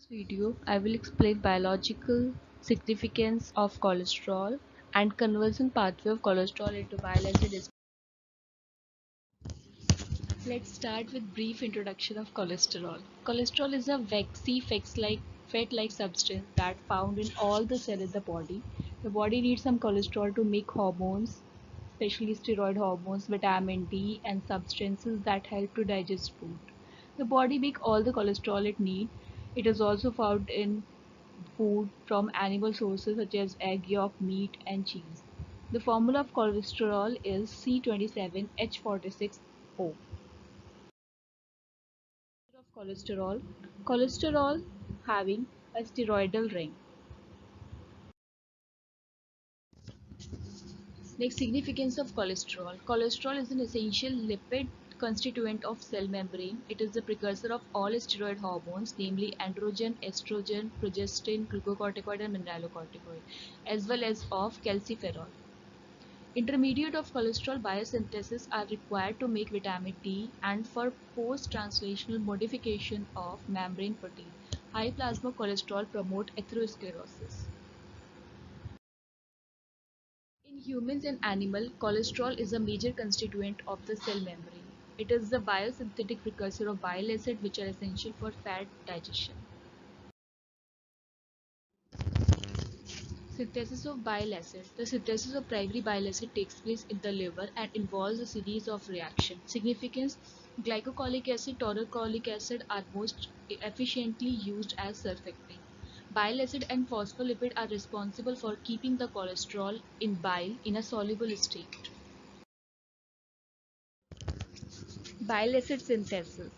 this video, I will explain biological significance of cholesterol and conversion pathway of cholesterol into bile acid. Let's start with brief introduction of cholesterol. Cholesterol is a waxy fat-like substance that found in all the cells in the body. The body needs some cholesterol to make hormones, especially steroid hormones, vitamin D, and substances that help to digest food. The body makes all the cholesterol it needs. It is also found in food from animal sources such as egg yolk, meat, and cheese. The formula of cholesterol is C27H46O. Of cholesterol having a steroidal ring. Next, significance of cholesterol is an essential lipid constituent of cell membrane. It is the precursor of all steroid hormones, namely androgen, estrogen, progestin, glucocorticoid, and mineralocorticoid, as well as of calciferol. Intermediate of cholesterol biosynthesis are required to make vitamin D and for post-translational modification of membrane protein. High plasma cholesterol promote atherosclerosis. In humans and animals, cholesterol is a major constituent of the cell membrane. It is the biosynthetic precursor of bile acids, which are essential for fat digestion. Synthesis of bile acid. The synthesis of primary bile acid takes place in the liver and involves a series of reactions. Significance: glycolic acid, taurocolic acid are most efficiently used as surfactant. Bile acid and phospholipid are responsible for keeping the cholesterol in bile in a soluble state. Bile acid synthesis.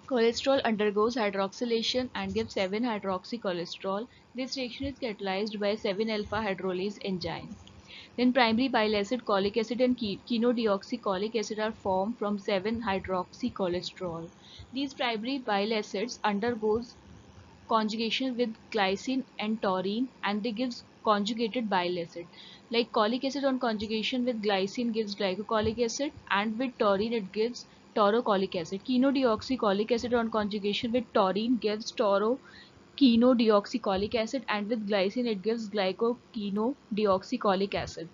Cholesterol undergoes hydroxylation and gives 7-hydroxycholesterol. This reaction is catalyzed by 7-alpha hydrolase enzyme. Then primary bile acid, cholic acid and chenodeoxycholic acid are formed from 7-hydroxycholesterol. These primary bile acids undergoes conjugation with glycine and taurine and they gives conjugated bile acid. Like cholic acid on conjugation with glycine gives glycolic acid and with taurine it gives taurocolic acid. Chenodeoxycholic acid on conjugation with taurine gives taurocenodeoxycholic acid and with glycine it gives glycokenodeoxycholic acid.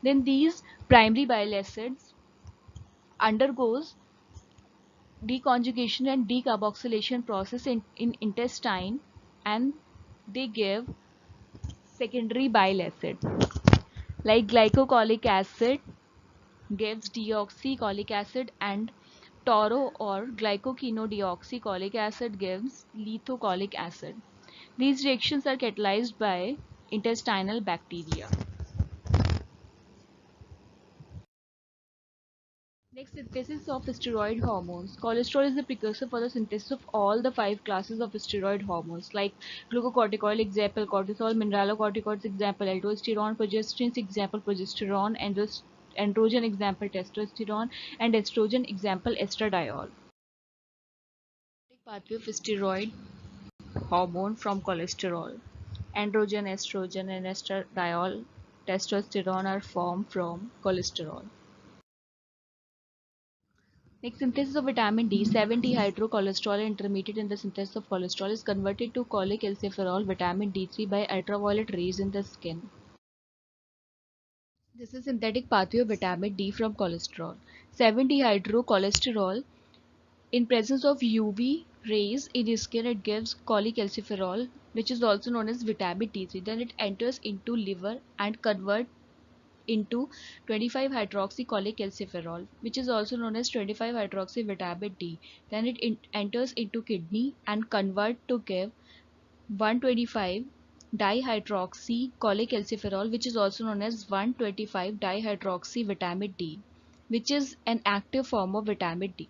Then these primary bile acids undergoes deconjugation and decarboxylation process in intestine and they give secondary bile acid. Like glycolic acid gives deoxycholic acid and toro or glycokenodeoxycholic acid gives lithocholic acid. These reactions are catalyzed by intestinal bacteria. Next, synthesis of steroid hormones. Cholesterol is the precursor for the synthesis of all the 5 classes of steroid hormones like glucocorticoid example cortisol, mineralocorticoids example aldosterone, progesterone example progesterone, androgen example testosterone, and estrogen example estradiol. Pathway of steroid hormone from cholesterol. Androgen, estrogen, and estradiol testosterone are formed from cholesterol. Next, synthesis of vitamin D, 7-dehydrocholesterol intermediate in the synthesis of cholesterol is converted to cholecalciferol vitamin D3 by ultraviolet rays in the skin. This is synthetic pathway of vitamin D from cholesterol. 7-dehydrocholesterol in presence of UV rays in the skin it gives cholecalciferol which is also known as vitamin D3. Then it enters into liver and converts into 25-hydroxycholecalciferol, which is also known as 25-hydroxyvitamin D. Then it enters into kidney and convert to give 125-dihydroxycholecalciferol, which is also known as 125-dihydroxyvitamin D, which is an active form of vitamin D.